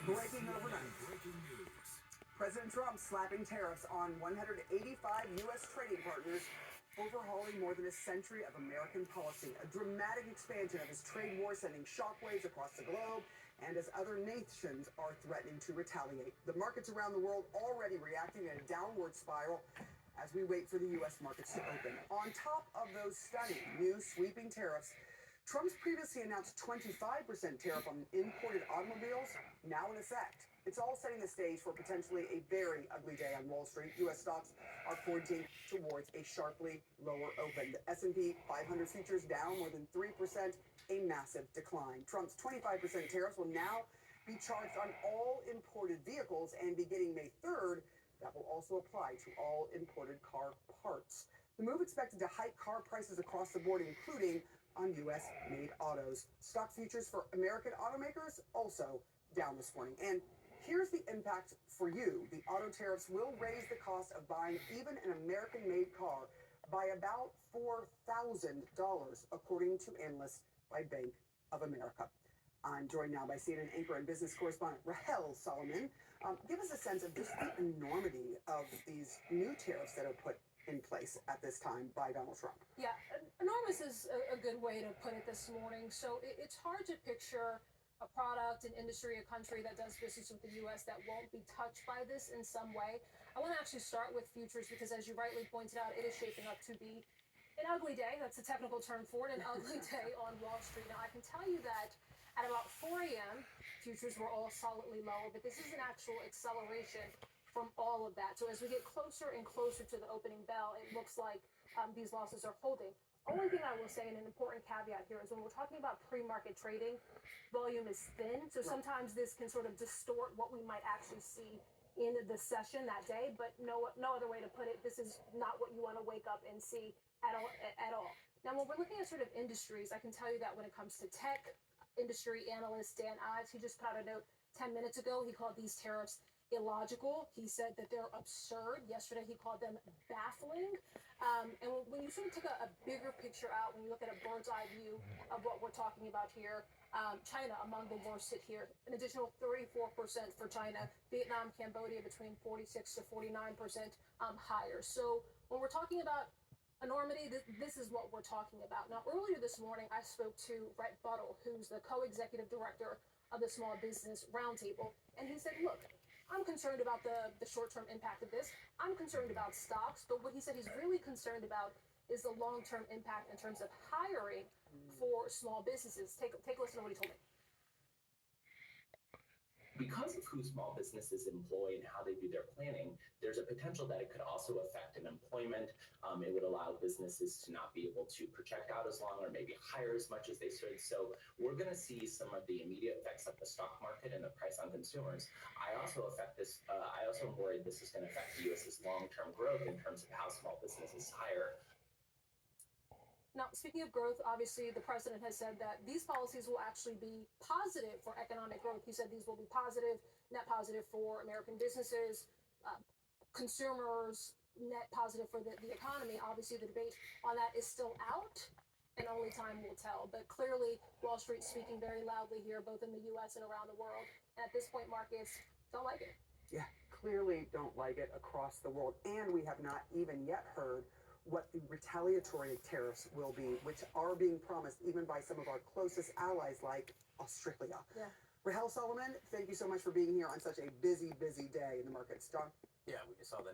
Breaking overnight. President Trump slapping tariffs on 185 U.S. trading partners, overhauling more than a century of American policy. A dramatic expansion of his trade war sending shockwaves across the globe, and as other nations are threatening to retaliate. The markets around the world already reacting in a downward spiral as we wait for the U.S. markets to open. On top of those stunning new sweeping tariffs, Trump's previously announced 25% tariff on imported automobiles, now in effect. It's all setting the stage for potentially a very ugly day on Wall Street. U.S. stocks are pointing towards a sharply lower open. The S&P 500 futures down more than 3%, a massive decline. Trump's 25% tariffs will now be charged on all imported vehicles, and beginning May 3rd, that will also apply to all imported car parts. The move expected to hike car prices across the board, including on U.S.-made autos. Stock futures for American automakers also down this morning. And here's the impact for you. The auto tariffs will raise the cost of buying even an American-made car by about $4,000, according to analysts by Bank of America. I'm joined now by CNN anchor and business correspondent Rahel Solomon. Give us a sense of just the enormity of these new tariffs that are put in place at this time by Donald Trump. Yeah, enormous is a good way to put it this morning. So it's hard to picture a product, an industry, a country that does business with the U.S. that won't be touched by this in some way. I want to actually start with futures because, as you rightly pointed out, it is shaping up to be an ugly day. That's a technical term for it, an ugly day on Wall Street. Now, I can tell you that at about 4 a.m., futures were all solidly lower, but this is an actual acceleration from all of that. So as we get closer and closer to the opening bell, it looks like these losses are holding. Only thing I will say, and an important caveat here, is when we're talking about pre-market trading, volume is thin. So sometimes this can sort of distort what we might actually see in the session that day, but no other way to put it. This is not what you want to wake up and see at all. Now, when we're looking at sort of industries, I can tell you that when it comes to tech, industry analyst Dan Ives, he just put out a note 10 minutes ago. He called these tariffs illogical. He said that they're absurd. Yesterday, he called them baffling. And when you sort of take a bigger picture out, when you look at a bird's eye view of what we're talking about here, China among the worst hit here, an additional 34% for China, Vietnam, Cambodia between 46 to 49% higher. So when we're talking about enormity, this is what we're talking about. Now, earlier this morning, I spoke to Brett Buttle, who's the co-executive director of the Small Business Roundtable, and he said, look, I'm concerned about the short-term impact of this. I'm concerned about stocks, but what he said he's really concerned about is the long-term impact in terms of hiring for small businesses. Take a listen to what he told me. Because of who small businesses employ and how they do their planning, there's a potential that it could also affect employment. It would allow businesses to not be able to project out as long or maybe hire as much as they should. So we're going to see some of the immediate effects of the stock market and the price on consumers. I also am worried this is going to affect the U.S.'s long-term growth in terms of how small businesses hire. Now, speaking of growth, obviously the president has said that these policies will actually be positive for economic growth. He said these will be positive, net positive for American businesses, consumers, net positive for the economy. Obviously, the debate on that is still out, and only time will tell. But clearly, Wall Street speaking very loudly here, both in the U.S. and around the world. And at this point, markets don't like it. Yeah, clearly don't like it across the world. And we have not even yet heard what the retaliatory tariffs will be, which are being promised even by some of our closest allies like Australia. Yeah. Rahel Solomon, thank you so much for being here on such a busy, busy day in the markets. John? Yeah, we just saw the